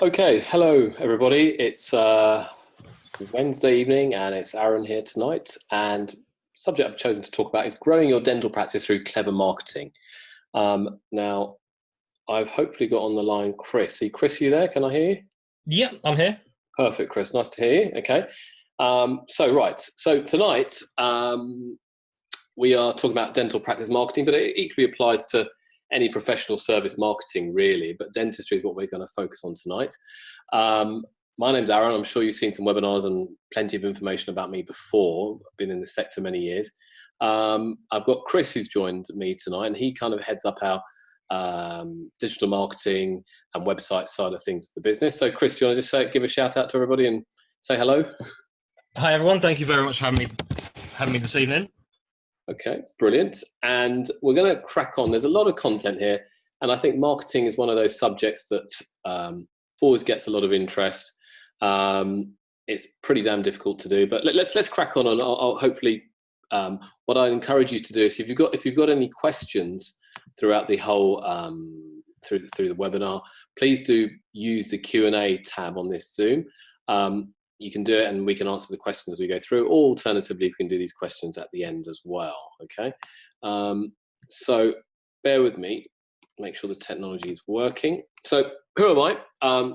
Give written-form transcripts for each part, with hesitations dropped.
Okay, hello everybody. It's Wednesday evening and it's Arun here tonight. And subject I've chosen to talk about is growing your dental practice through clever marketing. Now, I've hopefully got on the line Chris. Chris, you there? Can I hear you? Yeah, I'm here. Perfect, Chris. Nice to hear you. Okay. So tonight we are talking about dental practice marketing, but it equally applies to any professional service marketing, really. But dentistry is what we're going to focus on tonight. My name's Aaron. I'm sure you've seen some webinars and plenty of information about me before. I've been in the sector many years. I've got Chris who's joined me tonight, and he kind of heads up our digital marketing and website side of things for the business. So, Chris, do you want to just give a shout out to everybody and say hello? Hi, everyone. Thank you very much for having me this evening. Okay, brilliant. And we're going to crack on. There's a lot of content here, and I think marketing is one of those subjects that always gets a lot of interest. It's pretty damn difficult to do, but let's crack on. And I'll hopefully, what I encourage you to do is, if you've got any questions throughout the whole through the webinar, please do use the Q&A tab on this Zoom. You can do it and we can answer the questions as we go through. Or alternatively, we can do these questions at the end as well, okay? So bear with me, make sure the technology is working. So who am I?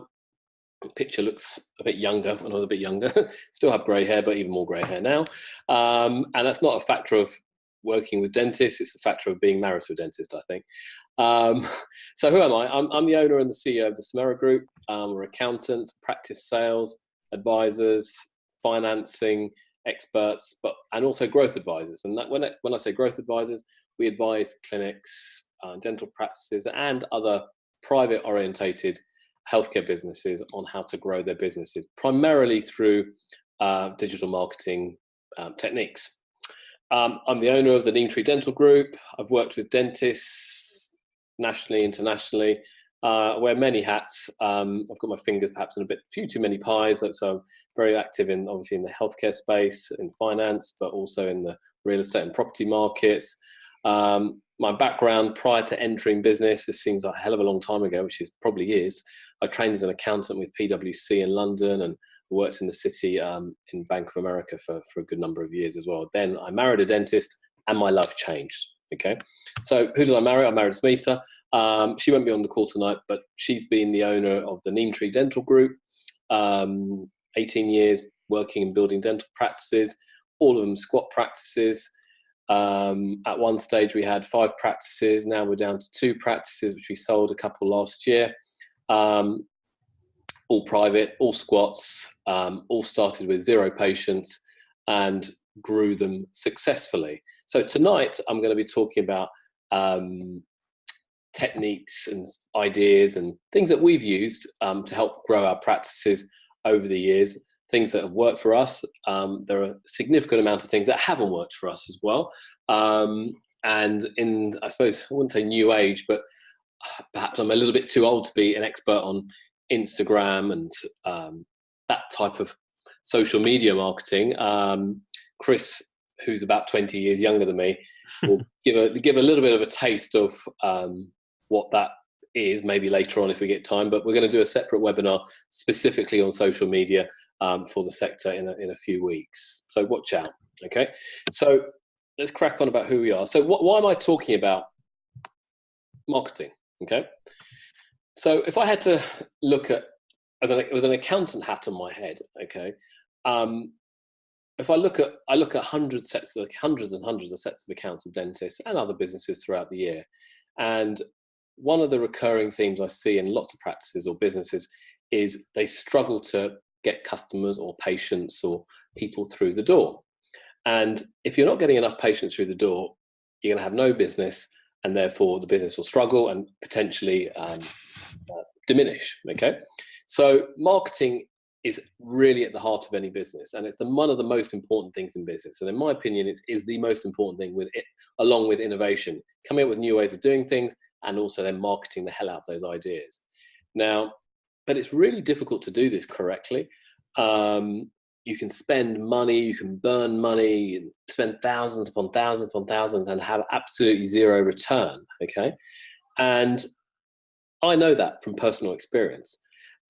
Picture looks a bit younger when I was a bit younger. Still have grey hair, but even more grey hair now. And that's not a factor of working with dentists, it's a factor of being married to a dentist, I think. So who am I? I'm the owner and the CEO of the Samera Group. We're accountants, practice sales, advisors, financing experts, and also growth advisors. And that when I say growth advisors, we advise clinics, dental practices, and other private orientated healthcare businesses on how to grow their businesses, primarily through digital marketing techniques. I'm the owner of the Dentistry Dental Group. I've worked with dentists nationally, internationally. Wear many hats. I've got my fingers perhaps in few too many pies. So I'm very active obviously in the healthcare space, in finance, but also in the real estate and property markets. My background prior to entering business, this seems like a hell of a long time ago, which is probably is. I trained as an accountant with PwC in London and worked in the city in Bank of America for a good number of years as well. Then I married a dentist and my life changed. Okay, so who did I marry? I married Smita. She won't be on the call tonight, but she's been the owner of the Dentistry Dental Group, 18 years working and building dental practices, all of them squat practices. At one stage we had 5 practices, now we're down to 2 practices, which we sold a couple last year. All private, all squats, all started with 0 patients and grew them successfully. So tonight I'm going to be talking about techniques and ideas and things that we've used to help grow our practices over the years, things that have worked for us. There are a significant amount of things that haven't worked for us as well. And in, I suppose, I wouldn't say new age, but perhaps I'm a little bit too old to be an expert on Instagram and that type of social media marketing. Chris, who's about 20 years younger than me, will give a little bit of a taste of what that is, maybe later on if we get time. But we're going to do a separate webinar specifically on social media for the sector in a few weeks. So watch out. Okay, so let's crack on about who we are. So why am I talking about marketing? Okay, so if I had to look at with an accountant hat on my head, okay. If I look at hundreds and hundreds of sets of accounts of dentists and other businesses throughout the year, and one of the recurring themes I see in lots of practices or businesses is they struggle to get customers or patients or people through the door. And if you're not getting enough patients through the door, you're going to have no business, and therefore the business will struggle and potentially diminish. Okay, so marketing is really at the heart of any business, and it's one of the most important things in business. And in my opinion, it is the most important thing with it, along with innovation, coming up with new ways of doing things, and also then marketing the hell out of those ideas. Now, but it's really difficult to do this correctly. You can spend money, you can burn money, spend thousands upon thousands upon thousands, and have absolutely zero return. Okay, and I know that from personal experience.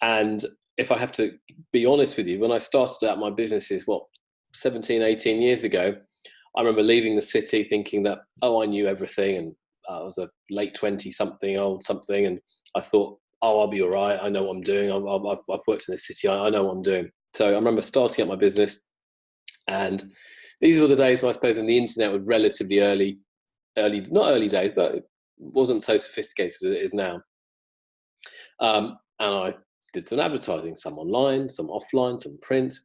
And if I have to be honest with you, when I started out my businesses, 17, 18 years ago, I remember leaving the city thinking that, I knew everything, and I was a late 20-something, old something, and I thought, I'll be all right. I know what I'm doing. I've worked in the city. I know what I'm doing. So I remember starting up my business, and these were the days when I suppose the internet was relatively early, not early days, but it wasn't so sophisticated as it is now. And I did some advertising, some online, some offline, some print.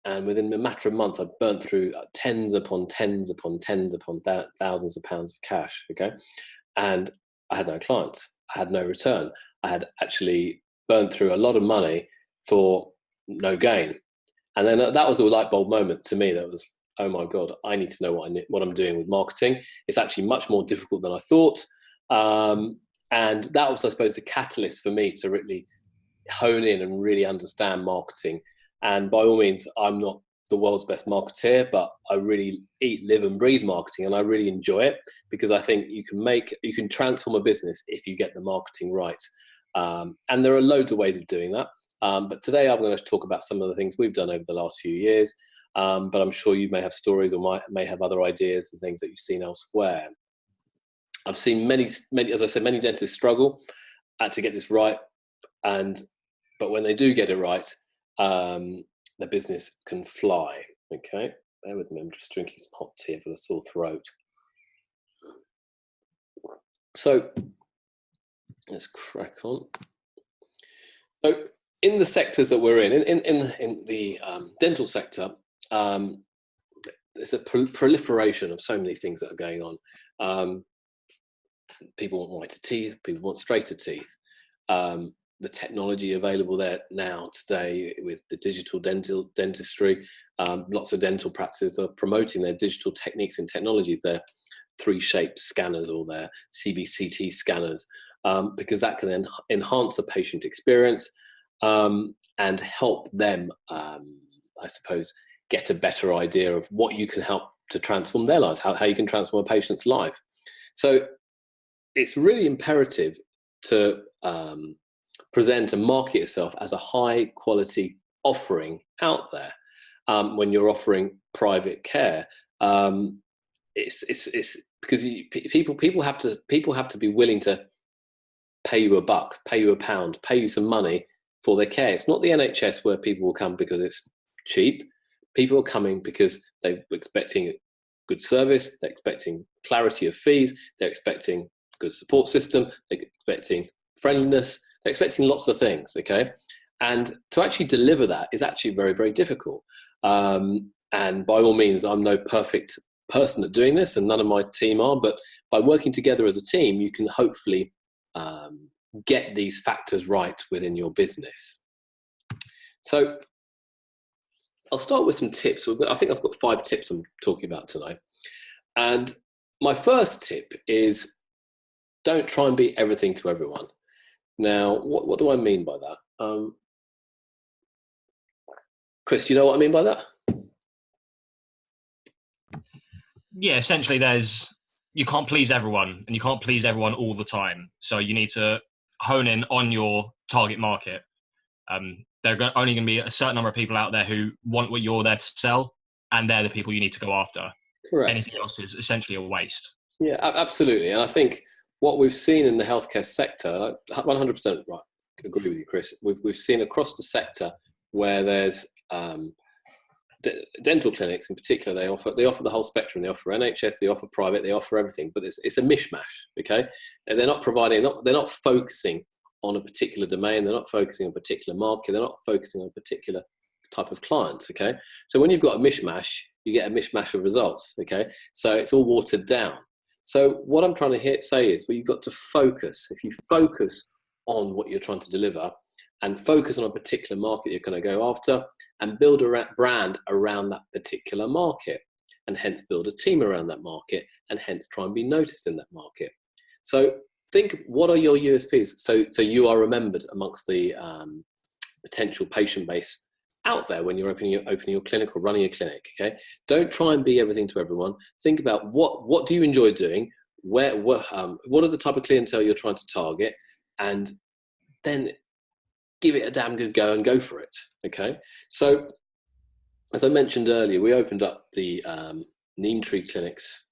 And within a matter of months, I burnt through tens upon tens upon tens upon thousands of pounds of cash. Okay. And I had no clients. I had no return. I had actually burnt through a lot of money for no gain. And then that was a light bulb moment to me. That was, oh my God, I need to know what I'm doing with marketing. It's actually much more difficult than I thought. And that was, I suppose, the catalyst for me to really hone in and really understand marketing. And by all means, I'm not the world's best marketeer, but I really eat, live and breathe marketing, and I really enjoy it, because I think you can transform a business if you get the marketing right. And there are loads of ways of doing that. But today I'm going to talk about some of the things we've done over the last few years. But I'm sure you may have stories, or may have other ideas and things that you've seen elsewhere. I've seen many, as I said, many dentists struggle to get this right. But when they do get it right, the business can fly. Okay, bear with me. I'm just drinking some hot tea for a sore throat. So let's crack on. So in the sectors that we're in the dental sector, there's a proliferation of so many things that are going on. People want whiter teeth. People want straighter teeth. The technology available there now today with the digital dentistry, lots of dental practices are promoting their digital techniques and technologies, their 3-shape scanners or their CBCT scanners, because that can then enhance the patient experience and help them, I suppose, get a better idea of what you can help to transform their lives, how you can transform a patient's life. So it's really imperative to present and market yourself as a high quality offering out there. When you're offering private care, it's because people have to be willing to pay you $1, pay you £1, pay you some money for their care. It's not the NHS where people will come because it's cheap. People are coming because they're expecting good service, they're expecting clarity of fees, they're expecting good support system, they're expecting friendliness, they're expecting lots of things, okay? And to actually deliver that is actually very, very difficult. And by all means, I'm no perfect person at doing this, and none of my team are, but by working together as a team, you can hopefully get these factors right within your business. So I'll start with some tips. I think I've got 5 tips I'm talking about tonight. And my first tip is, don't try and be everything to everyone. Now, what do I mean by that? Chris, do you know what I mean by that? Yeah, essentially you can't please everyone, and you can't please everyone all the time. So you need to hone in on your target market. There are only going to be a certain number of people out there who want what you're there to sell, and they're the people you need to go after. Correct. Anything else is essentially a waste. Yeah, absolutely. And I think what we've seen in the healthcare sector, 100% right, I agree with you, Chris. We've seen across the sector where there's dental clinics in particular, they offer the whole spectrum. They offer NHS, they offer private, they offer everything, but it's a mishmash. Okay, and they're not focusing on a particular domain. They're not focusing on a particular market. They're not focusing on a particular type of client. Okay, so when you've got a mishmash, you get a mishmash of results. Okay, so it's all watered down. So what I'm trying to say is, you've got to focus. If you focus on what you're trying to deliver and focus on a particular market you're going to go after, and build a brand around that particular market, and hence build a team around that market, and hence try and be noticed in that market. So think, what are your USPs? So you are remembered amongst the potential patient base out there when you're opening your clinic or running a clinic. Okay, don't try and be everything to everyone. Think about what do you enjoy doing, what are the type of clientele you're trying to target, and then give it a damn good go and go for it. Okay, so as I mentioned earlier, we opened up the Neem Tree clinics,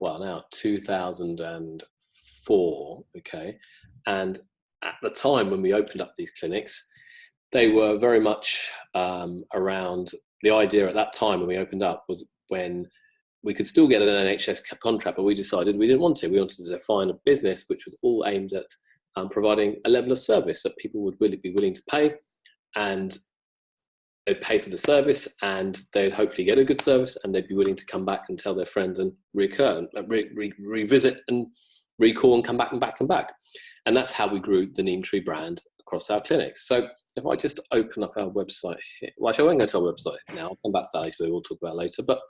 well, now 2004. Okay, and at the time when we opened up these clinics, they were very much around the idea at that time when we opened up was when we could still get an NHS contract, but we decided we didn't want to. We wanted to define a business which was all aimed at providing a level of service that people would be willing to pay, and they'd pay for the service, and they'd hopefully get a good service, and they'd be willing to come back and tell their friends and revisit and recall and come back and back and back. And that's how we grew the Neem Tree brand across our clinics. So if I just open up our website here, well, actually I won't go to our website now, I'll come back to that later, we'll talk about it later. But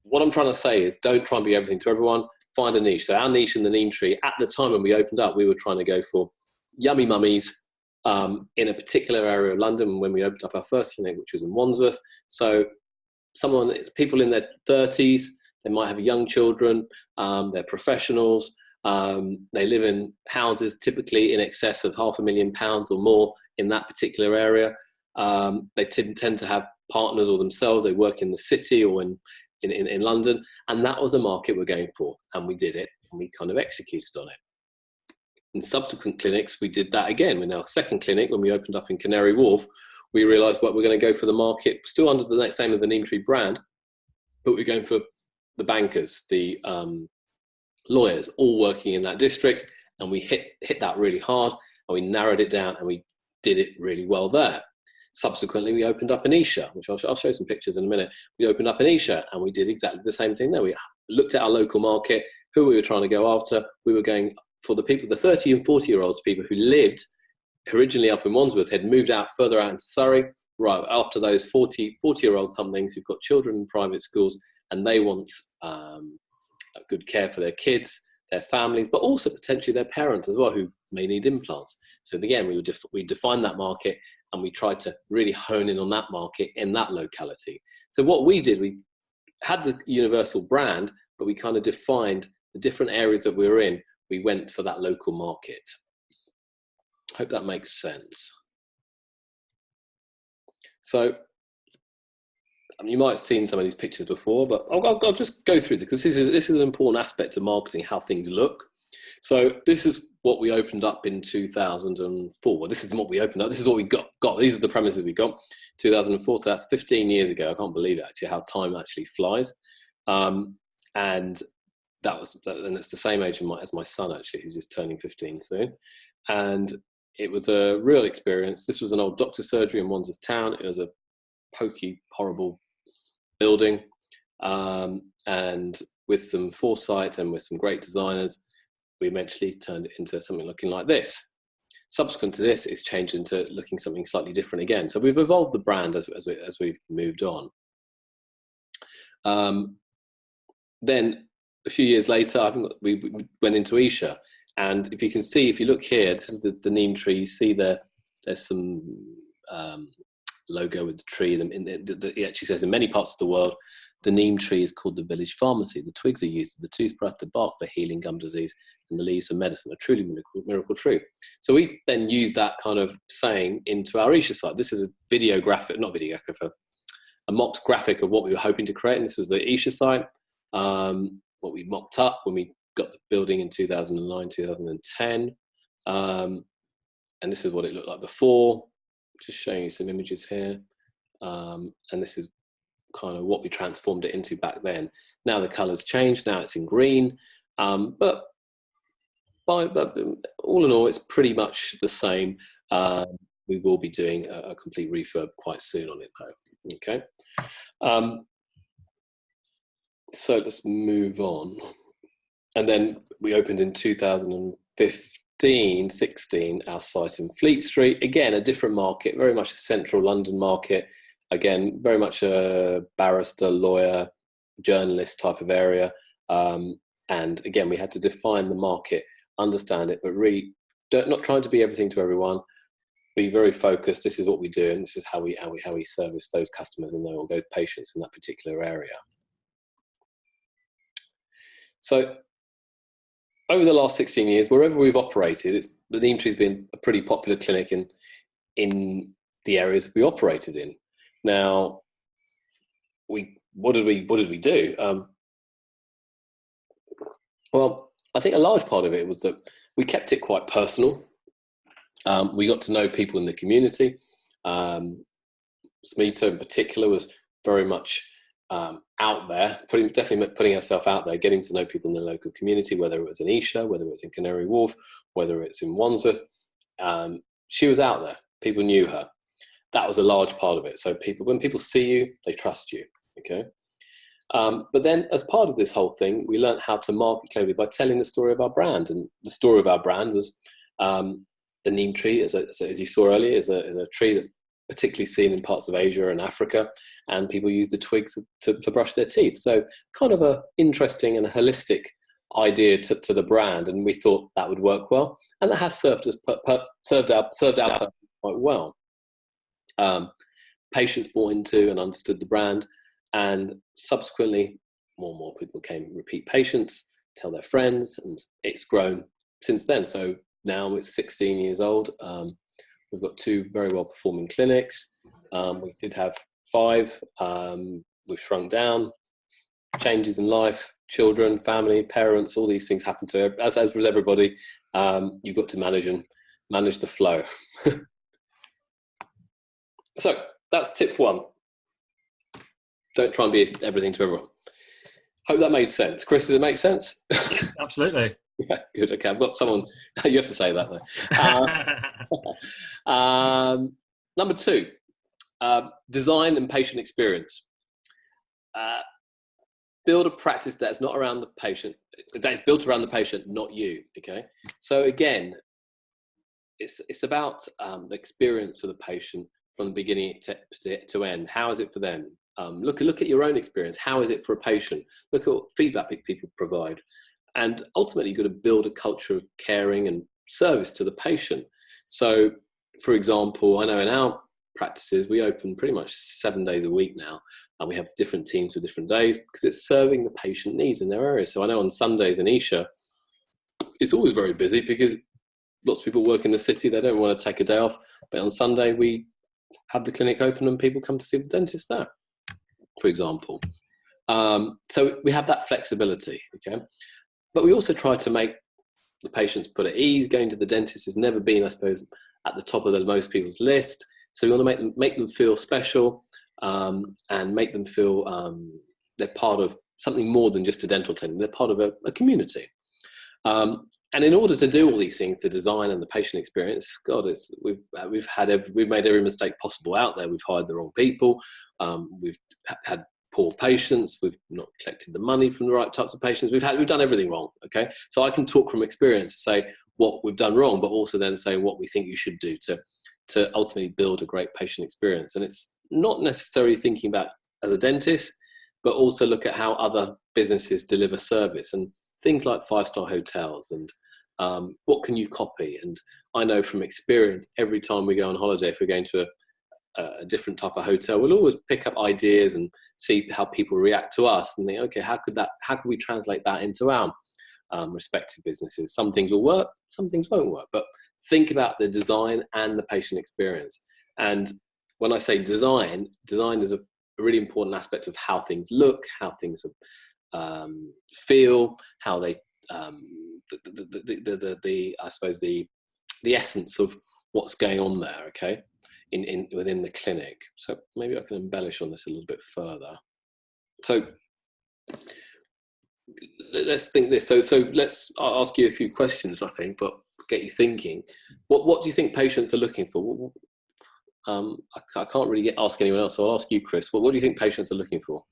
what I'm trying to say is don't try and be everything to everyone, find a niche. So our niche in the Neem Tree, at the time when we opened up, we were trying to go for yummy mummies in a particular area of London when we opened up our first clinic, which was in Wandsworth. So people in their 30s, they might have young children, they're professionals, they live in houses typically in excess of £500,000 or more in that particular area. They tend to have partners or themselves, they work in the city or in London, and that was a market we're going for, and we did it, and we kind of executed on it. In subsequent clinics, we did that again. In our second clinic, when we opened up in Canary Wharf, we realised we're going to go for the market, still under the same as the Neem Tree brand, but we're going for the bankers, the lawyers, all working in that district, and we hit that really hard, and we narrowed it down, and we did it really well there. Subsequently, we opened up in Esher, which I'll show some pictures in a minute. We opened up in Esher, and we did exactly the same thing there. We looked at our local market, who we were trying to go after. We were going for the people, the 30 and 40-year-olds, people who lived originally up in Wandsworth, had moved out further out into Surrey, right after those 40-year-old somethings who've got children in private schools, and they want good care for their kids, their families, but also potentially their parents as well, who may need implants. So again, we defined that market, and we tried to really hone in on that market in that locality. So what we did, we had the universal brand, but we kind of defined the different areas that we were in. We went for that local market. Hope that makes sense. So you might have seen some of these pictures before, but I'll just go through because this is an important aspect of marketing, how things look. So this is what we opened up in 2004. Well, this is what we opened up. This is what we got. These are the premises we got. 2004. So that's 15 years ago. I can't believe it, actually, how time actually flies. And it's the same age as my son, actually, who's just turning 15 soon. And it was a real experience. This was an old doctor's surgery in Wandsworth Town. It was a pokey, horrible building. And with some foresight and with some great designers, we eventually turned it into something looking like this. Subsequent to this, it's changed into looking something slightly different again. So we've evolved the brand as we've moved on. Then a few years later, we went into Esher. And if you can see, if you look here, this is the Neem Tree. You see there's some logo with the tree. It actually says in many parts of the world, the Neem Tree is called the village pharmacy. The twigs are used as the toothbrush, the bark for healing gum disease, and the leaves for medicine, a truly miracle tree. So we then use that kind of saying into our Esher site. This is a mocked graphic of what we were hoping to create. And this was the Esher site, what we mocked up when we got the building in 2009, 2010. And this is what it looked like before. Just showing you some images here. And this is kind of what we transformed it into back then. Now the colour's changed, now it's in green. But all in all, it's pretty much the same. We will be doing a complete refurb quite soon on it though, okay? So let's move on. And then we opened in 2015-16 our site in Fleet Street. Again, a different market, very much a central London market. Again, very much a barrister, lawyer, journalist type of area. And again, we had to define the market, understand it, but really not trying to be everything to everyone. Be very focused. This is what we do, and this is how we service those customers and those patients in that particular area. So over the last 16 years, wherever we've operated, the Neem Tree's been a pretty popular clinic in the areas we operated in. Now, what did we do? Well, I think a large part of it was that we kept it quite personal. We got to know people in the community. Smita in particular was very much out there, definitely putting herself out there, getting to know people in the local community, whether it was in Isha, whether it was in Canary Wharf, whether it's in Wandsworth. She was out there. People knew her. That was a large part of it. So when people see you, they trust you. Okay. But then as part of this whole thing, we learned how to market cleverly by telling the story of our brand. And the story of our brand was the neem tree, as you saw earlier, is a tree that's particularly seen in parts of Asia and Africa, and people use the twigs to brush their teeth. So kind of a interesting and a holistic idea to the brand, and we thought that would work well, and that has served out quite well. Patients bought into and understood the brand, and subsequently more and more people became repeat patients, tell their friends, and it's grown since then. So now it's 16 years old. We've got 2 very well performing clinics. We did have 5. We've shrunk down. Changes in life, children, family, parents, all these things happen to, as with everybody. You've got to manage the flow. So that's tip 1. Don't try and be everything to everyone. Hope that made sense. Chris, does it make sense? Absolutely. Yeah, good. Okay, I've got someone. You have to say that though. Number 2, design and patient experience. Build a practice that's not around the patient. That is built around the patient, not you. Okay. So again, it's about the experience for the patient from the beginning to end. How is it for them? Look at your own experience. How is it for a patient? Look at what feedback people provide. And ultimately, you've got to build a culture of caring and service to the patient. So, for example, I know in our practices, we open pretty much 7 days a week now, and we have different teams for different days because it's serving the patient needs in their area. So I know on Sundays in Isha, it's always very busy because lots of people work in the city. They don't want to take a day off. But on Sunday, we have the clinic open and people come to see the dentist there, for example. So we have that flexibility, okay? But we also try to make the patients put at ease. Going to the dentist has never been, I suppose, at the top of most people's list. So we want to make them feel special and make them feel they're part of something more than just a dental clinic. They're part of a community. And in order to do all these things, the design and the patient experience, God, we've made every mistake possible out there. We've hired the wrong people. We've had poor patients. We've not collected the money from the right types of patients. We've done everything wrong. Okay, so I can talk from experience to say what we've done wrong, but also then say what we think you should do to ultimately build a great patient experience. And it's not necessarily thinking about as a dentist, but also look at how other businesses deliver service and things like 5-star hotels and what can you copy. And I know from experience, every time we go on holiday, if we're going to a different type of hotel, we'll always pick up ideas and see how people react to us and think, okay, how could we translate that into our respective businesses? Some things will work, some things won't work, but think about the design and the patient experience. And when I say design is a really important aspect of how things look, how things feel, how they I suppose the essence of what's going on there, okay, within the clinic. So maybe I can embellish on this a little bit further. So let's think this. So I'll ask you a few questions, I think, but get you thinking. What do you think patients are looking for? I can't really ask anyone else, so I'll ask you, Chris. What do you think patients are looking for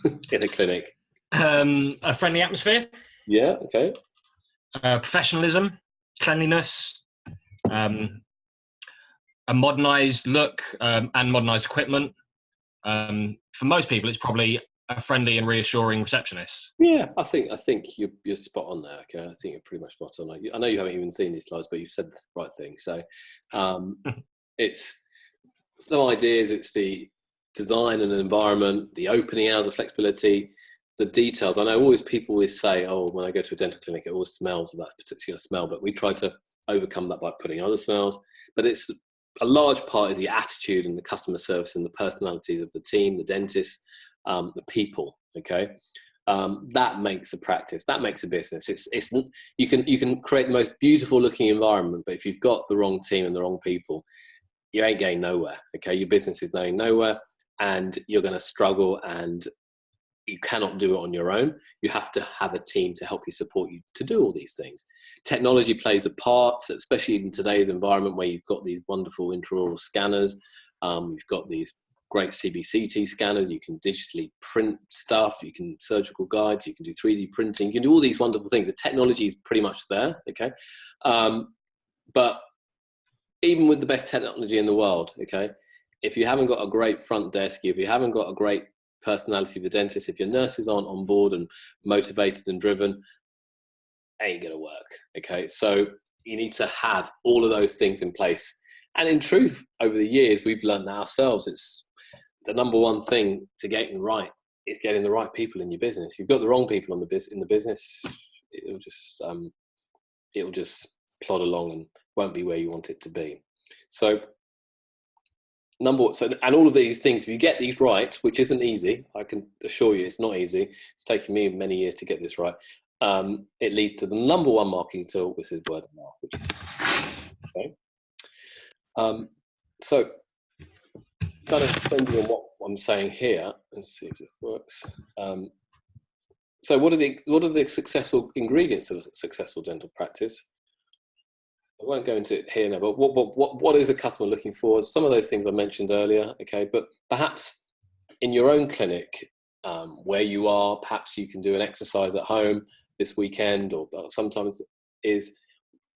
in a clinic? A friendly atmosphere. Yeah. Okay. Professionalism, cleanliness, a modernized look and modernized equipment. For most people, it's probably a friendly and reassuring receptionist. Yeah, I think you're spot on there. Okay, I think you're pretty much spot on. I know you haven't even seen these slides, but you've said the right thing. So it's some ideas. It's the design and environment, the opening hours of flexibility, the details. I know always people always say, oh, when I go to a dental clinic, it always smells of that particular smell, but we try to overcome that by putting other smells. But it's a large part is the attitude and the customer service and the personalities of the team, the dentists, the people. Okay, that makes a practice. That makes a business. You can create the most beautiful looking environment, but if you've got the wrong team and the wrong people, you ain't going nowhere. Okay, your business is going nowhere, and you're going to struggle, and you cannot do it on your own. You have to have a team to help you, support you to do all these things. Technology plays a part, especially in today's environment where you've got these wonderful intraoral scanners. You've got these great CBCT scanners. You can digitally print stuff. You can surgical guides. You can do 3D printing. You can do all these wonderful things. The technology is pretty much there. Okay, but even with the best technology in the world, okay, if you haven't got a great front desk, if you haven't got a great personality of a dentist, if your nurses aren't on board and motivated and driven, ain't gonna work. Okay, so you need to have all of those things in place. And in truth, over the years, we've learned that ourselves. It's the number one thing to getting right is getting the right people in your business. If you've got the wrong people in the business, it'll just plod along and won't be where you want it to be. So and all of these things, if you get these right, which isn't easy, I can assure you it's not easy. It's taken me many years to get this right. It leads to the number one marketing tool, which is word of mouth. Which is, okay. So kind of depending on what I'm saying here, let's see if this works. So what are the successful ingredients of a successful dental practice? I won't go into it here now, but what is a customer looking for? Some of those things I mentioned earlier, okay, but perhaps in your own clinic, where you are, perhaps you can do an exercise at home this weekend, or sometimes is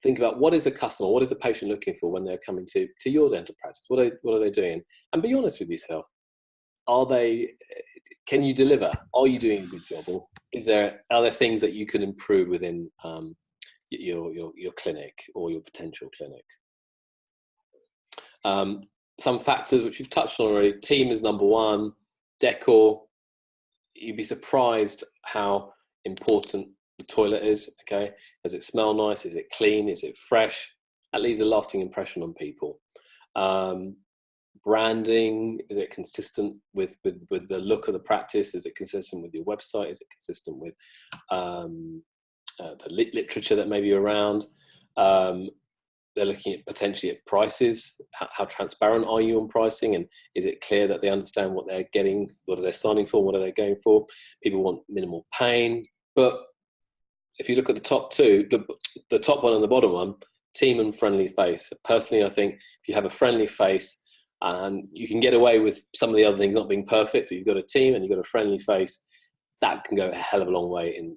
think about what is a customer, what is a patient looking for when they're coming to your dental practice? What are they doing? And be honest with yourself. Can you deliver? Are you doing a good job? Or are there things that you can improve within your clinic or your potential clinic? Some factors which you've touched on already. Team is number one. Decor. You'd be surprised how important the toilet is. Okay, does it smell nice? Is it clean? Is it fresh? That leaves a lasting impression on people. Branding, is it consistent with the look of the practice? Is it consistent with your website? Is it consistent with the literature that may be around? They're looking at potentially at prices. How transparent are you on pricing? And is it clear that they understand what they're getting, what are they signing for, what are they going for? People want minimal pain. But if you look at the top two, the top one and the bottom one, team and friendly face. Personally, I think if you have a friendly face, and you can get away with some of the other things not being perfect, but you've got a team and you've got a friendly face, that can go a hell of a long way in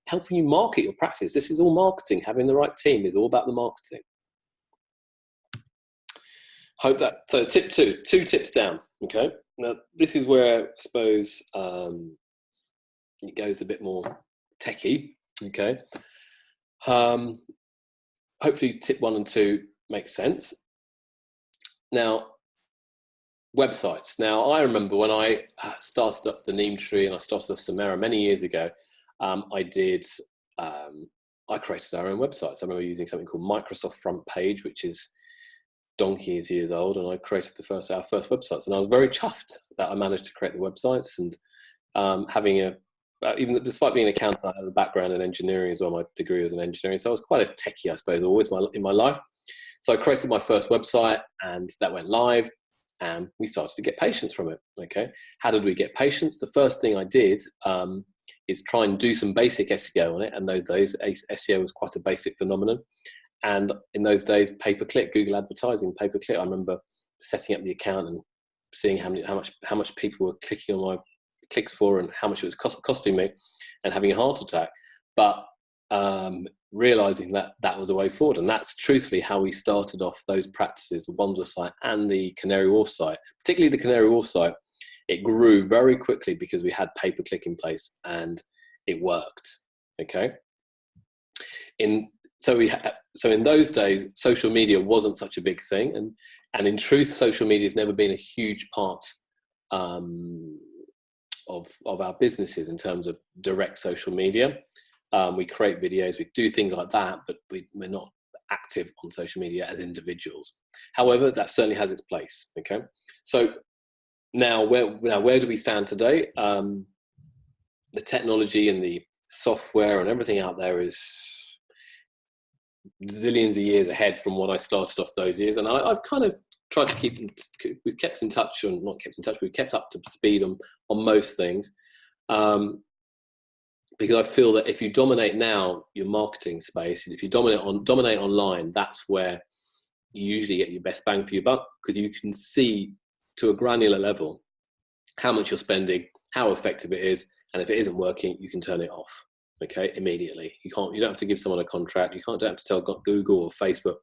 helping you market your practice. This is all marketing. Having the right team is all about the marketing. Hope that. So tip two tips down. Okay. Now this is where I suppose it goes a bit more techie. Okay. Hopefully tip 1 and 2 make sense. Now, websites. Now, I remember when I started up the Dentistry and I started off Samera many years ago, I created our own websites. I remember using something called Microsoft Front Page, which is donkey's years old, and I created our first websites. And I was very chuffed that I managed to create the websites, and even despite being an accountant, I had a background in engineering as well. My degree was in engineering, so I was quite a techie, I suppose, always in my life. So I created my first website, and that went live, and we started to get patients from it. Okay, how did we get patients? The first thing I did is try and do some basic SEO on it, and those days SEO was quite a basic phenomenon. And in those days, pay-per-click, Google advertising, pay-per-click. I remember setting up the account and seeing how much people were clicking on my clicks for and how much it was costing me, and having a heart attack. But realizing that was a way forward, and that's truthfully how we started off those practices, the Wandsworth site and the Canary Wharf site. Particularly the Canary Wharf site, it grew very quickly because we had pay-per-click in place and it worked. Okay. So in those days, social media wasn't such a big thing, and in truth, social media has never been a huge part of our businesses in terms of direct social media. We create videos, we do things like that, but we're not active on social media as individuals. However, that certainly has its place. Okay, so now where do we stand today? The technology and the software and everything out there is zillions of years ahead from what I started off those years, and I've kind of tried to we've kept in touch, or not kept in touch, we've kept up to speed on most things, because I feel that if you dominate now your marketing space, if you dominate online, that's where you usually get your best bang for your buck, because you can see to a granular level how much you're spending, how effective it is, and if it isn't working, you can turn it off. Okay, immediately. You don't have to give someone a contract. You don't have to tell Google or Facebook,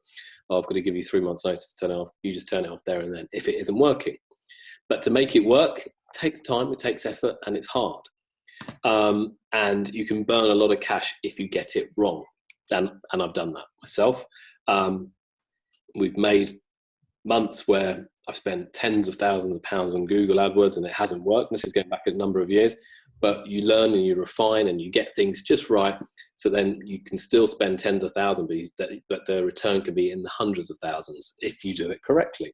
oh, I've got to give you 3 months notice to turn it off. You just turn it off there and then if it isn't working. But to make it work, it takes time, it takes effort, and it's hard. And you can burn a lot of cash if you get it wrong. And I've done that myself. We've made months where I've spent tens of thousands of pounds on Google AdWords and it hasn't worked. And this is going back a number of years. But you learn and you refine and you get things just right. So then you can still spend tens of thousands, but the return can be in the hundreds of thousands if you do it correctly.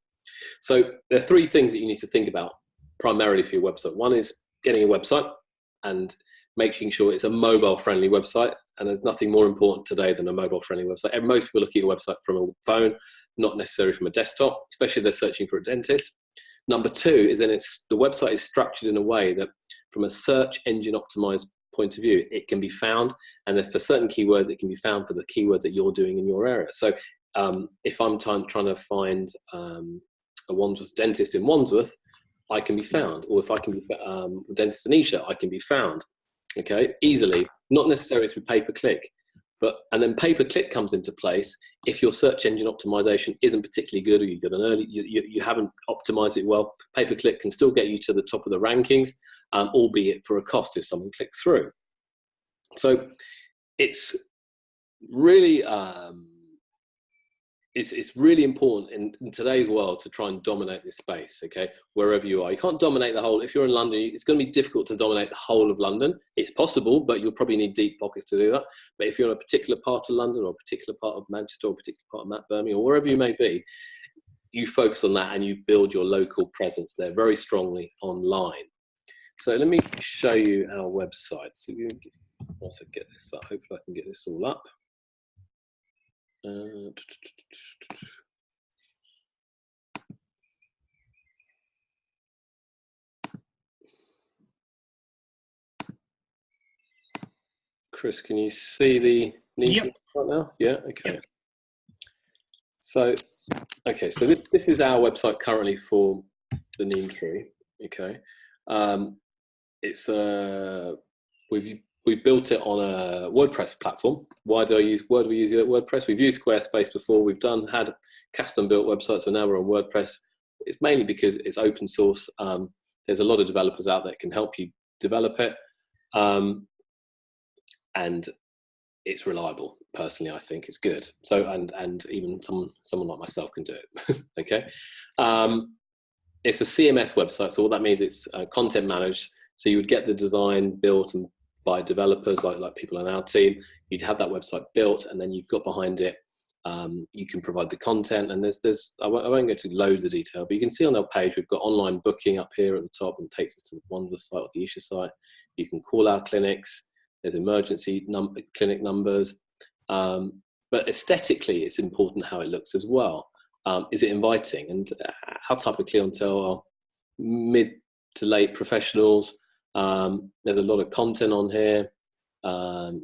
So there are 3 things that you need to think about primarily for your website. One is getting a website and making sure it's a mobile-friendly website. And there's nothing more important today than a mobile-friendly website. And most people look at your website from a phone, not necessarily from a desktop, especially if they're searching for a dentist. Number 2 is then the website is structured in a way that from a search engine optimized point of view, it can be found. And if for certain keywords, it can be found for the keywords that you're doing in your area. So if I'm trying to find a Wandsworth dentist in Wandsworth, I can be found. Or if I can be a dentist in Isha, I can be found. Okay, easily, not necessarily through pay-per-click. And then pay-per-click comes into place if your search engine optimization isn't particularly good, or you haven't optimized it well. Pay-per-click can still get you to the top of the rankings, albeit for a cost if someone clicks through. So it's really it's really important in today's world to try and dominate this space, okay, wherever you are. You can't dominate the whole. If you're in London, it's going to be difficult to dominate the whole of London. It's possible, but you'll probably need deep pockets to do that. But if you're in a particular part of London or a particular part of Manchester or a particular part of Birmingham or wherever you may be, you focus on that and you build your local presence there very strongly online. So let me show you our website. So you can also get this up. Hopefully I can get this all up. Chris, can you see the neat right now? Yeah, okay. Yep. So, okay, so this is our website currently for the neem tree. Okay, it's we've built it on a WordPress platform. Why do we use WordPress? We've used Squarespace before. We've had custom built websites, so now we're on WordPress. It's mainly because it's open source. There's a lot of developers out there that can help you develop it, and it's reliable. Personally, I think it's good. So and even someone like myself can do it. Okay, it's a CMS website, so what that means it's content managed. So you would get the design built and by developers like people on our team. You'd have that website built, and then you've got behind it. You can provide the content, and I won't go to loads of detail, but you can see on our page we've got online booking up here at the top, and takes us to the Wandsworth site or the Isha site. You can call our clinics. There's emergency clinic numbers, but aesthetically, it's important how it looks as well. Is it inviting? And our type of clientele are mid to late professionals. There's a lot of content on here,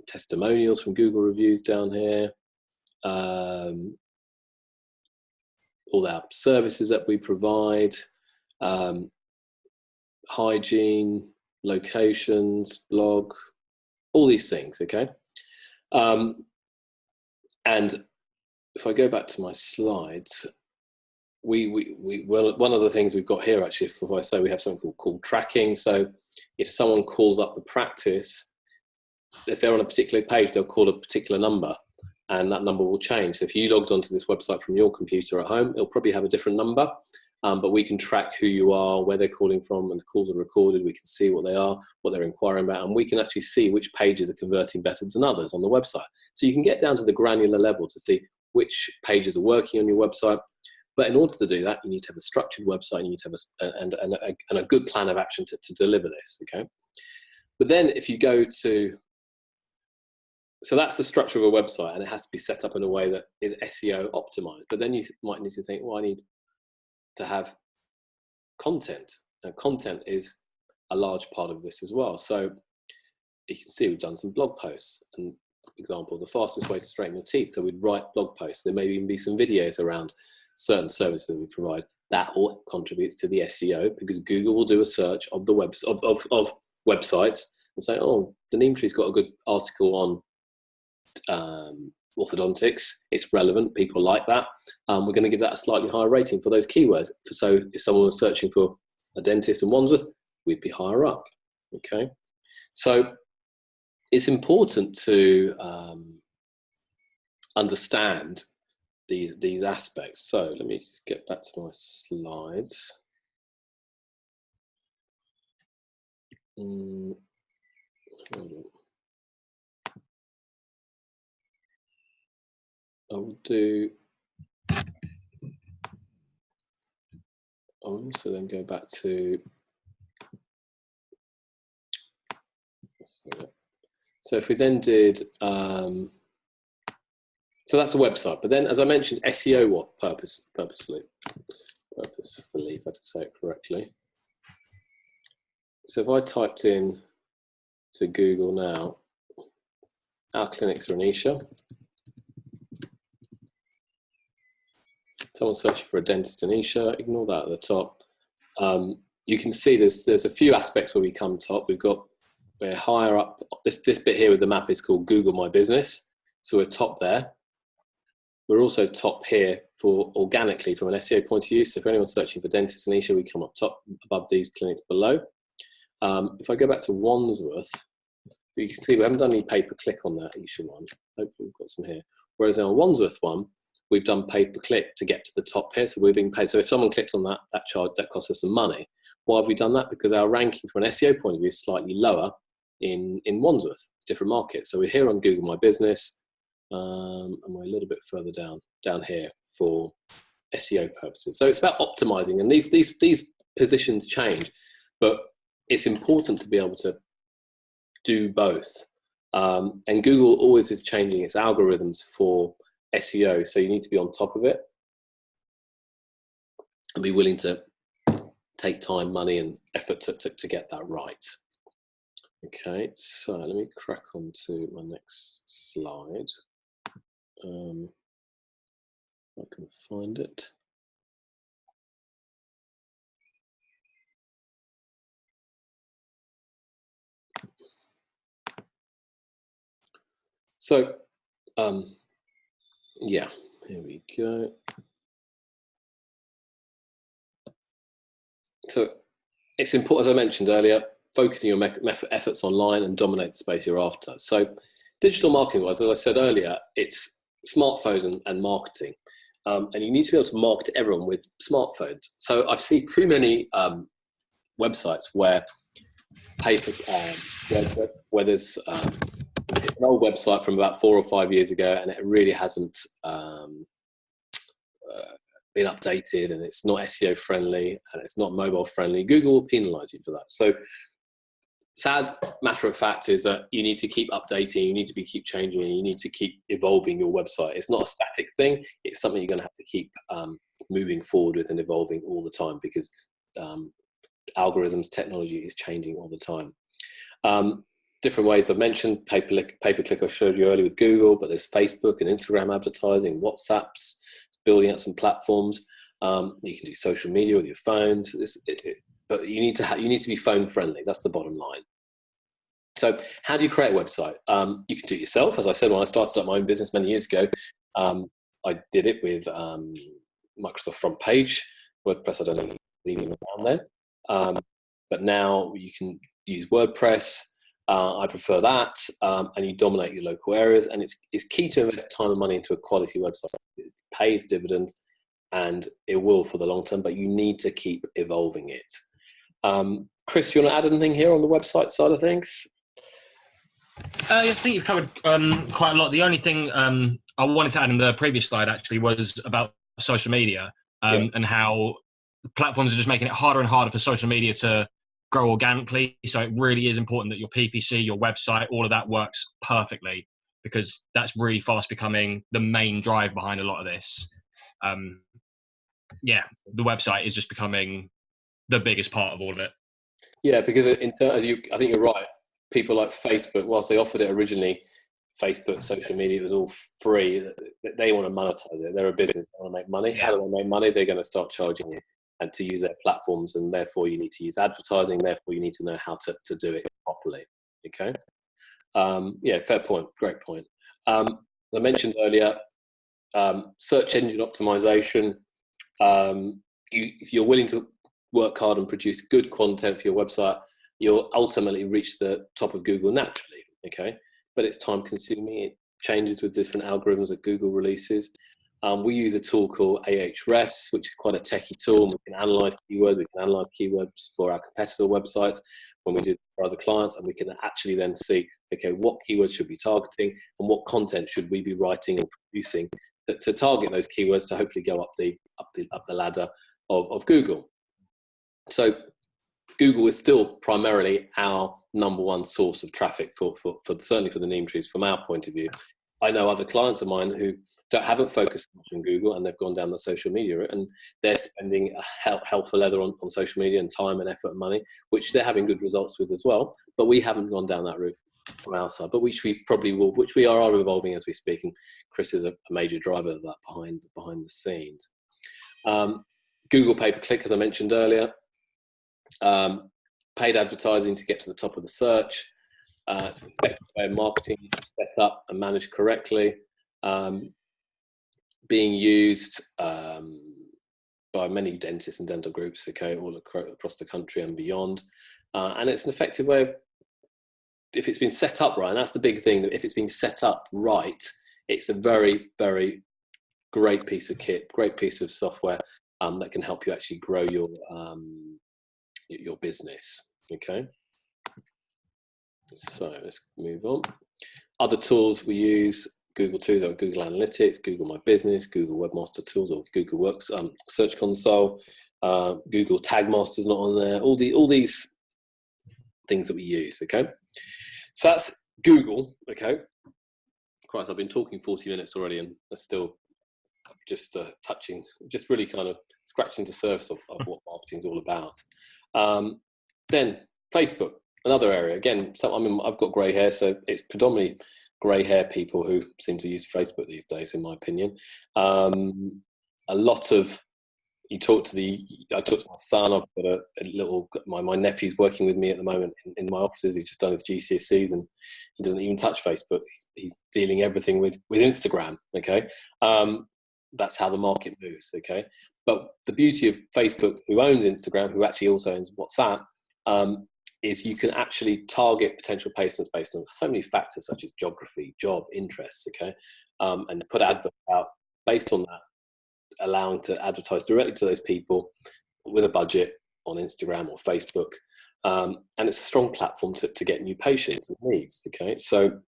testimonials from Google reviews down here, all our services that we provide, hygiene, locations, blog, all these things, okay? And if I go back to my slides, well, one of the things we've got here, actually, if I say we have something called tracking. So if someone calls up the practice, if they're on a particular page, they'll call a particular number, and that number will change. So if you logged onto this website from your computer at home, it'll probably have a different number, but we can track who you are, where they're calling from, and the calls are recorded. We can see what they are, what they're inquiring about, and we can actually see which pages are converting better than others on the website. So you can get down to the granular level to see which pages are working on your website. But in order to do that, you need to have a structured website. You need to have a good plan of action to deliver this. Okay. But then if you go to, so that's the structure of a website, and it has to be set up in a way that is SEO optimized. But then you might need to think, well, I need to have content. And content is a large part of this as well. So you can see we've done some blog posts. And example, the fastest way to straighten your teeth. So we'd write blog posts. There may even be some videos around certain services that we provide. That all contributes to the SEO, because Google will do a search of the of websites and say, oh, the Neem Tree's got a good article on orthodontics. It's relevant. People like that. We're going to give that a slightly higher rating for those keywords. So if someone was searching for a dentist in Wandsworth, we'd be higher up. Okay. So it's important to understand these aspects. So let me just get back to my slides. Hold on. I'll also then go back to, so if we then did, so that's a website, but then as I mentioned, SEO, what purposefully, if I could say it correctly. So if I typed in to Google now, our clinics are in Isha. Someone searching for a dentist in Isha, ignore that at the top. You can see there's a few aspects where we come top. We're higher up. This bit here with the map is called Google My Business. So we're top there. We're also top here for organically from an SEO point of view. So if anyone's searching for dentists in Isha, we come up top above these clinics below. If I go back to Wandsworth, you can see we haven't done any pay-per-click on that Isha one. Hopefully we've got some here. Whereas on Wandsworth one, we've done pay-per-click to get to the top here. So we're being paid. So if someone clicks on that charge, that costs us some money. Why have we done that? Because our ranking from an SEO point of view is slightly lower in Wandsworth, different markets. So we're here on Google My Business, and we're a little bit further down here for SEO purposes. So it's about optimizing, and these positions change, but it's important to be able to do both. And Google always is changing its algorithms for SEO, so you need to be on top of it and be willing to take time, money, and effort to get that right. Okay, so let me crack on to my next slide. I can find it. So, yeah, here we go. So it's important, as I mentioned earlier, focusing your efforts online and dominate the space you're after. So digital marketing wise, as I said earlier, it's smartphones and marketing. And you need to be able to market to everyone with smartphones. So I've seen too many websites where where there's an old website from about 4 or 5 years ago, and it really hasn't been updated, and it's not SEO friendly, and it's not mobile friendly. Google will penalize you for that. So sad matter of fact is that you need to keep updating, you need to keep changing, and you need to keep evolving your website. It's not a static thing. It's something you're going to have to keep moving forward with and evolving all the time, because algorithms, technology is changing all the time. Different ways I've mentioned, pay-per-click I showed you earlier with Google, but there's Facebook and Instagram advertising, WhatsApps, building out some platforms. You can do social media with your phones, but you need to be phone friendly. That's the bottom line. So how do you create a website? You can do it yourself. As I said, when I started up my own business many years ago, I did it with Microsoft Front Page, WordPress. I don't think leaving around there, but now you can use WordPress. I prefer that, and you dominate your local areas. And it's key to invest time and money into a quality website. It pays dividends, and it will for the long term. But you need to keep evolving it. Chris, do you want to add anything here on the website side of things? I think you've covered quite a lot. The only thing I wanted to add in the previous slide actually was about social media, Yeah. and how platforms are just making it harder and harder for social media to grow organically. So it really is important that your PPC, your website, all of that works perfectly, because that's really fast becoming the main drive behind a lot of this. Yeah, the website is just becoming the biggest part of all of it. Yeah, because I think you're right. People like Facebook, whilst they offered it originally, Facebook, social media, it was all free. They want to monetize it. They're a business. They want to make money. Yeah. How do they make money? They're going to start charging you and to use their platforms, and therefore you need to use advertising. Therefore, you need to know how to do it properly. Okay. Yeah, fair point. Great point. I mentioned earlier, search engine optimization. If you're willing to work hard and produce good content for your website, you'll ultimately reach the top of Google naturally, okay? But it's time consuming. It changes with different algorithms that Google releases. We use a tool called Ahrefs, which is quite a techie tool. We can analyze keywords. We can analyze keywords for our competitor websites when we do it for other clients, and we can actually then see, okay, what keywords should we be targeting and what content should we be writing and producing to target those keywords to hopefully go up the ladder of Google. So Google is still primarily our number one source of traffic for certainly for the neem trees from our point of view. I know other clients of mine who haven't focused much on Google, and they've gone down the social media route, and they're spending a hell for leather on social media and time and effort and money, which they're having good results with as well. But we haven't gone down that route from our side, but which we probably will, which we are evolving as we speak. And Chris is a major driver of that behind the scenes. Google pay-per-click, as I mentioned earlier. Paid advertising to get to the top of the search. It's an effective way of marketing set up and managed correctly. Being used by many dentists and dental groups, okay, all across the country and beyond. And it's an effective way of, if it's been set up right, and that's the big thing, that if it's been set up right, it's a very, very great piece of kit, great piece of software that can help you actually grow your business. Okay, so let's move on. Other tools we use, Google tools are Google Analytics, Google My Business, Google Webmaster Tools, or Google Works Search Console. Google Tag Master's not on there. All these things that we use. Okay, so that's Google. Okay, Christ, I've been talking 40 minutes already, and I'm still just touching, just really kind of scratching the surface of what marketing is all about. Then Facebook, another area. Again, I've got grey hair, so it's predominantly grey hair people who seem to use Facebook these days, in my opinion. A lot of, I talked to my son. I've got a little, my nephew's working with me at the moment in my offices. He's just done his GCSEs and he doesn't even touch Facebook. He's dealing everything with Instagram. Okay. That's how the market moves. Okay. But the beauty of Facebook, who owns Instagram, who actually also owns WhatsApp, is you can actually target potential patients based on so many factors such as geography, job, interests, okay, and put adverts out based on that, allowing to advertise directly to those people with a budget on Instagram or Facebook, and it's a strong platform to get new patients and leads. Okay, so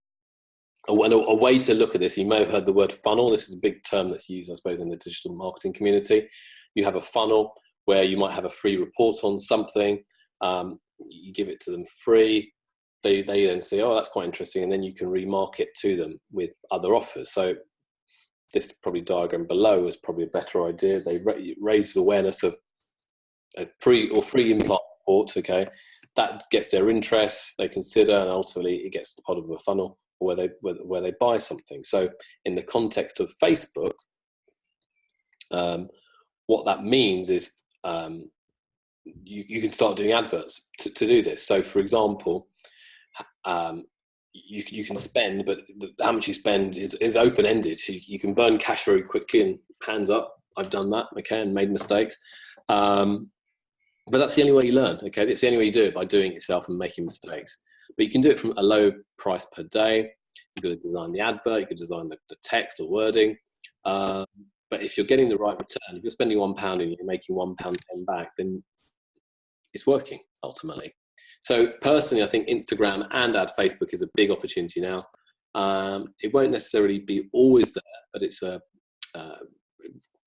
a way to look at this, you may have heard the word funnel. This is a big term that's used, I suppose, in the digital marketing community. You have a funnel where you might have a free report on something. You give it to them free. They then say, oh, that's quite interesting. And then you can remarket to them with other offers. So this probably diagram below is probably a better idea. They raise the awareness of a free implant report. Okay, that gets their interest. They consider, and ultimately it gets to the part of a funnel where they buy something. So in the context of Facebook, what that means is you can start doing adverts to do this. So for example, you can spend, but how much you spend is open-ended. You can burn cash very quickly, and hands up, I've done that, okay, and made mistakes. But that's the only way you learn, okay? It's the only way you do it, by doing it yourself and making mistakes. But you can do it from a low price per day. You've got to design the advert, you can design the text or wording. But if you're getting the right return, if you're spending £1 and you're making £1.10 back, then it's working ultimately. So personally, I think Instagram and Facebook is a big opportunity now. It won't necessarily be always there, but it's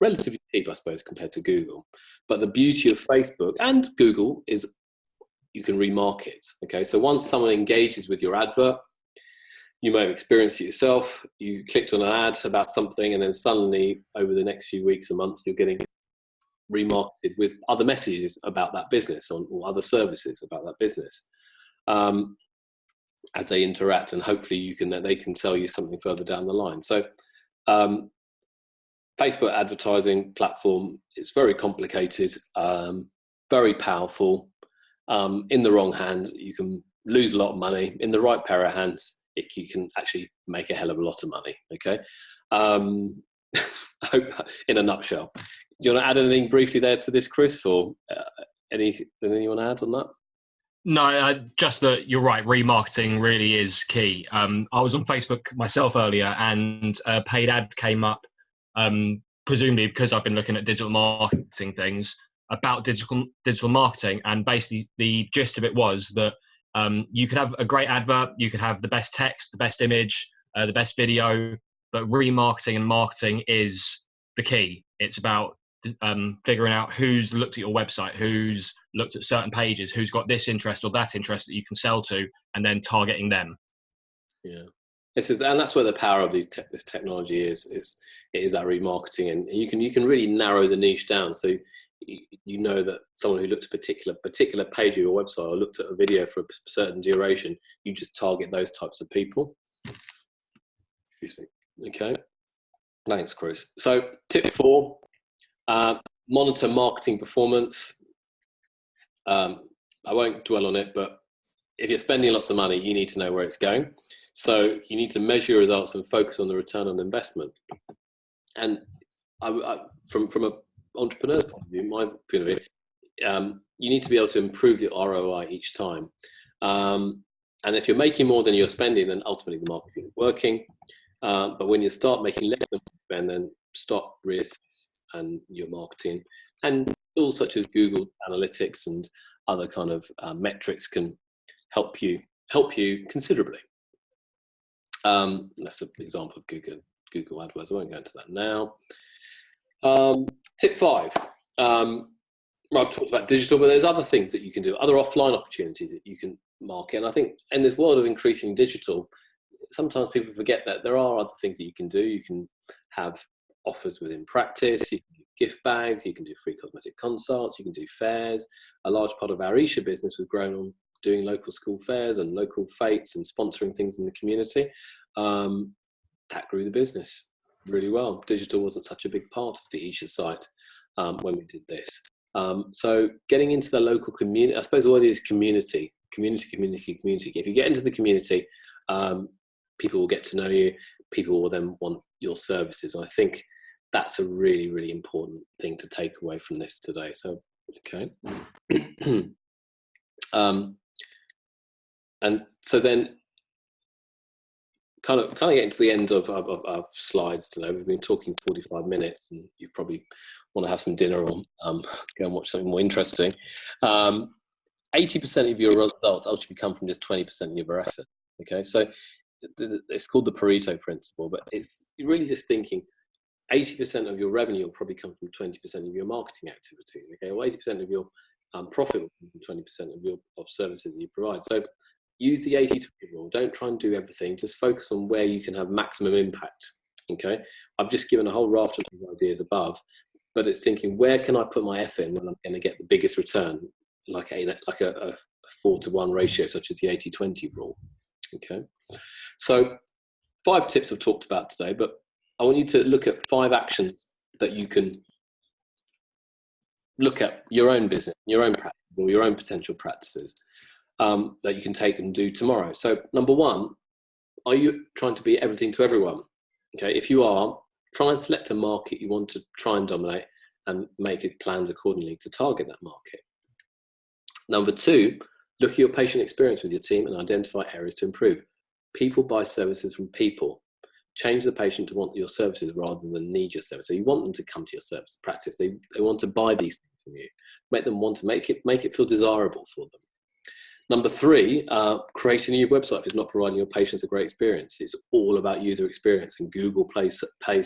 relatively cheap, I suppose, compared to Google. But the beauty of Facebook and Google is you can remarket. Okay, so once someone engages with your advert, you may have experienced it yourself. You clicked on an ad about something, and then suddenly, over the next few weeks and months, you're getting remarketed with other messages about that business or other services about that business as they interact, and hopefully they can sell you something further down the line. So Facebook advertising platform is very complicated, very powerful. In the wrong hands, you can lose a lot of money. In the right pair of hands, you can actually make a hell of a lot of money. Okay, in a nutshell. Do you want to add anything briefly there to this, Chris, or anything you want to add on that? No, just that you're right. Remarketing really is key. I was on Facebook myself earlier, and a paid ad came up, presumably because I've been looking at digital marketing things, about digital marketing, and basically the gist of it was that you could have a great advert, you could have the best text, the best image, the best video, but remarketing and marketing is the key. It's about figuring out who's looked at your website, who's looked at certain pages, who's got this interest or that interest that you can sell to, and then targeting them. Yeah, and that's where the power of this technology is. It is that remarketing, and you can really narrow the niche down. So you know that someone who looked at a particular page of your website or looked at a video for a certain duration, you just target those types of people. Excuse me. Okay. Thanks, Chris. So tip 4, monitor marketing performance. I won't dwell on it, but if you're spending lots of money, you need to know where it's going. So you need to measure your results and focus on the return on investment. And from an entrepreneur's point of view, my point of view, you need to be able to improve the ROI each time. And if you're making more than you're spending, then ultimately the marketing is working. But when you start making less than you spend, then stop, reassess and your marketing. And tools such as Google Analytics and other kind of metrics can help you considerably. That's an example of Google AdWords. I won't go into that now. Tip 5. I've talked about digital, but there's other things that you can do, other offline opportunities that you can market. And I think in this world of increasing digital, sometimes people forget that there are other things that you can do. You can have offers within practice, you can do gift bags, you can do free cosmetic consults, you can do fairs. A large part of our Isha business was grown on doing local school fairs and local fetes and sponsoring things in the community. That grew the business really well. Digital wasn't such a big part of the Isha site when we did this. So getting into the local community, I suppose what it is community. If you get into the community, people will get to know you. People will then want your services. And I think that's a really, really important thing to take away from this today. So, okay. And so then kind of getting to the end of our slides today. We've been talking 45 minutes, and you probably want to have some dinner or go and watch something more interesting. 80% of your results ultimately come from just 20% of your effort. Okay, so it's called the Pareto principle, but it's really just thinking 80% of your revenue will probably come from 20% of your marketing activity. Okay, well, 80% of your profit will come from 20% of services that you provide. So use the 80-20 rule. Don't try and do everything. Just focus on where you can have maximum impact. Okay, I've just given a whole raft of ideas above, but it's thinking, where can I put my effort in when I'm going to get the biggest return, like a 4-to-1 ratio, such as the 80-20 rule. Okay, so 5 tips I've talked about today, but I want you to look at 5 actions that you can look at your own business, your own practice, or your own potential practices that you can take and do tomorrow. So number 1, are you trying to be everything to everyone? Okay, if you are, try and select a market you want to try and dominate and make plans accordingly to target that market. Number 2, look at your patient experience with your team and identify areas to improve. People buy services from people. Change the patient to want your services rather than need your service. So you want them to come to your service practice. They want to buy these things from you. Make them want to make it feel desirable for them. Number 3, creating a new website if it's not providing your patients a great experience. It's all about user experience, and Google pays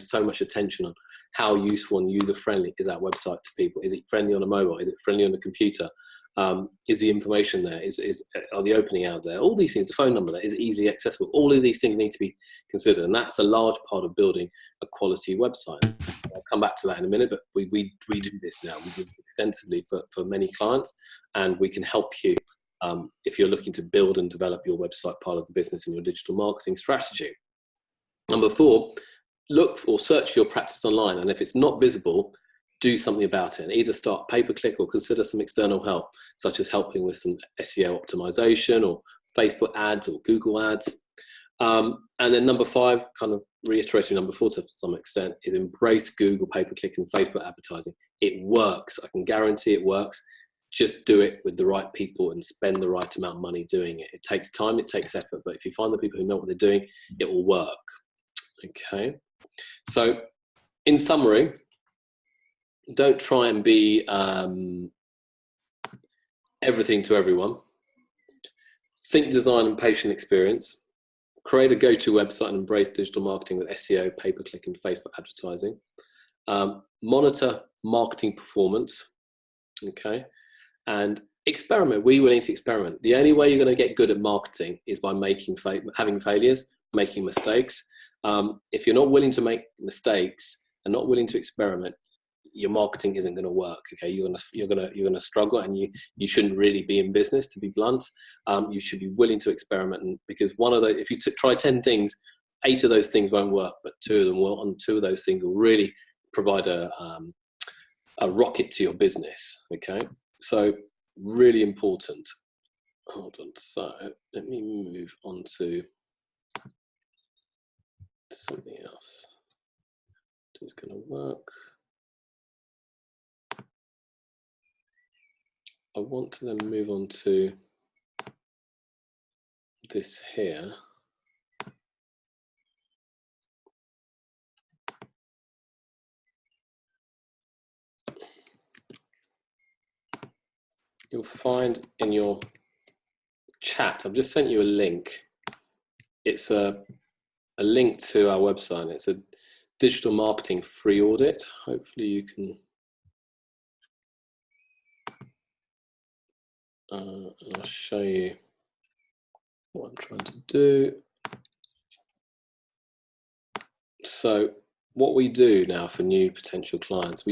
so much attention on how useful and user-friendly is that website to people. Is it friendly on a mobile? Is it friendly on a computer? Is the information there? Are the opening hours there? All these things, the phone number there, is easily accessible. All of these things need to be considered, and that's a large part of building a quality website. I'll come back to that in a minute, but we do this now. We do it extensively for many clients, and we can help you if you're looking to build and develop your website part of the business and your digital marketing strategy. Number 4, look or search for your practice online, and if it's not visible, do something about it, and either start pay-per-click or consider some external help, such as helping with some SEO optimization or Facebook ads or Google ads. And then number 5, kind of reiterating number 4 to some extent, is embrace Google pay-per-click and Facebook advertising. It works. I can guarantee it works. Just do it with the right people and spend the right amount of money doing it. It takes time, it takes effort, but if you find the people who know what they're doing, it will work. Okay. So in summary, don't try and be everything to everyone. Think design and patient experience. Create a go-to website and embrace digital marketing with SEO, pay-per-click, and Facebook advertising. Monitor marketing performance. Okay. And experiment. Be willing to experiment. The only way you're going to get good at marketing is by having failures, making mistakes. If you're not willing to make mistakes and not willing to experiment, your marketing isn't going to work. Okay, you're going to struggle, and you shouldn't really be in business, to be blunt. You should be willing to experiment, and because if you try 10 things, 8 of those things won't work, but 2 of them will, and 2 of those things will really provide a rocket to your business. Okay, so really important. Hold on. So let me move on to something else. It's going to work. I want to then move on to this here. You'll find in your chat, I've just sent you a link. It's a link to our website. It's a digital marketing free audit. Hopefully you can I'll show you what I'm trying to do. So what we do now for new potential clients,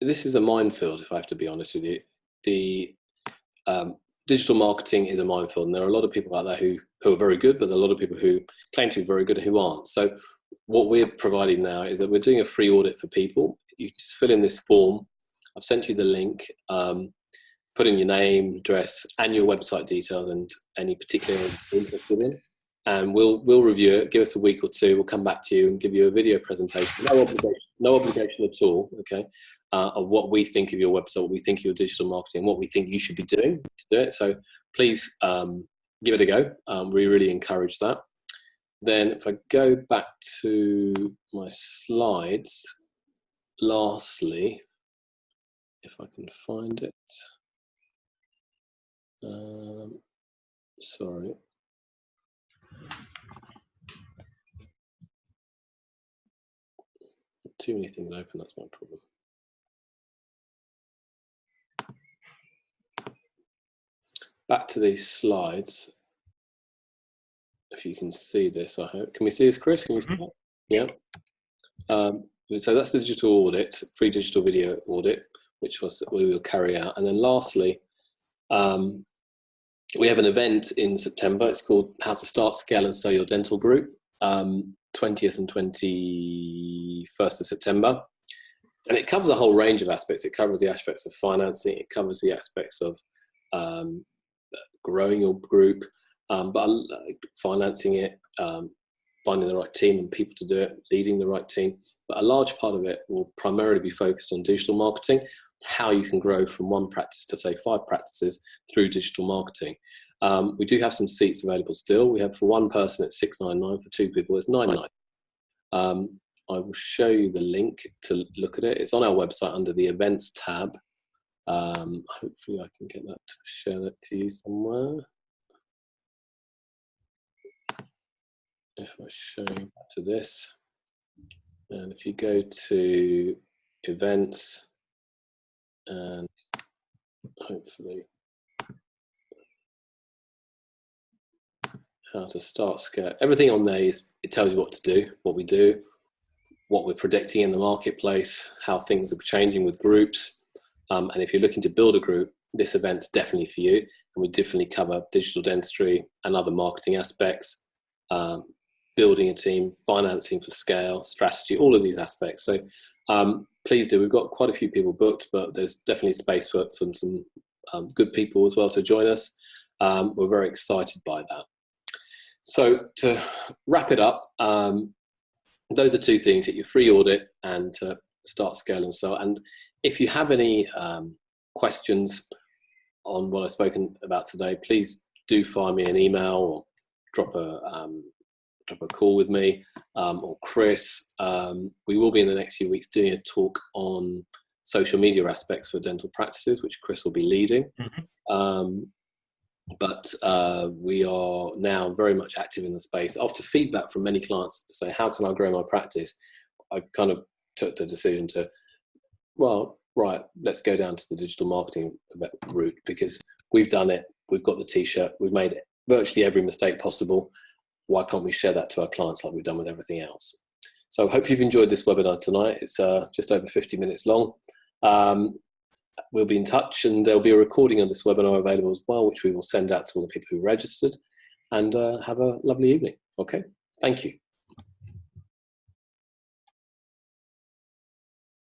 this is a minefield, if I have to be honest with you. The digital marketing is a minefield, and there are a lot of people out there who are very good, but there are a lot of people who claim to be very good and who aren't. So what we're providing now is that we're doing a free audit for people. You just fill in this form. I've sent you the link. Put in your name, address, and your website details, and any particular area you're interested in, and we'll review it. Give us a week or 2. We'll come back to you and give you a video presentation. No obligation at all. Okay, of what we think of your website, what we think of your digital marketing, what we think you should be doing to do it. So please give it a go. We really encourage that. Then if I go back to my slides, lastly, if I can find it. Sorry. Too many things open, that's my problem. Back to these slides. If you can see this, I hope. Can we see this, Chris? Can you see that? Yeah. So that's the digital audit, free digital video audit, which we will carry out. And then lastly, we have an event in September. It's called How to Start, Scale and Sell Your Dental Group, 20th and 21st of September. And it covers a whole range of aspects. It covers the aspects of financing. It covers the aspects of growing your group, but financing it, finding the right team and people to do it, leading the right team. But a large part of it will primarily be focused on digital marketing, how you can grow from 1 practice to say 5 practices through digital marketing. We do have some seats available still. We have for 1 person it's $699, for 2 people it's $999. I will show you the link to look at it. It's on our website under the events tab. Hopefully I can get that to share that to you somewhere. If I show you back to this, and if you go to events, and hopefully how to start scale, everything on there is, it tells you what to do, what we do, what we're predicting in the marketplace, how things are changing with groups. And if you're looking to build a group, this event's definitely for you. And we definitely cover digital dentistry and other marketing aspects, building a team, financing for scale, strategy, all of these aspects. So please do. We've got quite a few people booked, but there's definitely space for some good people as well to join us. We're very excited by that. So to wrap it up, those are two things: that your free audit and to start scale and so on. And if you have any questions on what I've spoken about today, please do find me an email or drop a call with me or Chris. We will be in the next few weeks doing a talk on social media aspects for dental practices, which Chris will be leading. But we are now very much active in the space. After feedback from many clients to say, how can I grow my practice? I kind of took the decision to, well, right, let's go down to the digital marketing route, because we've done it. We've got the t-shirt. We've made virtually every mistake possible. Why can't we share that to our clients like we've done with everything else? So I hope you've enjoyed this webinar tonight. It's just over 50 minutes long. We'll be in touch, and there'll be a recording of this webinar available as well, which we will send out to all the people who registered. And have a lovely evening. Okay, thank you.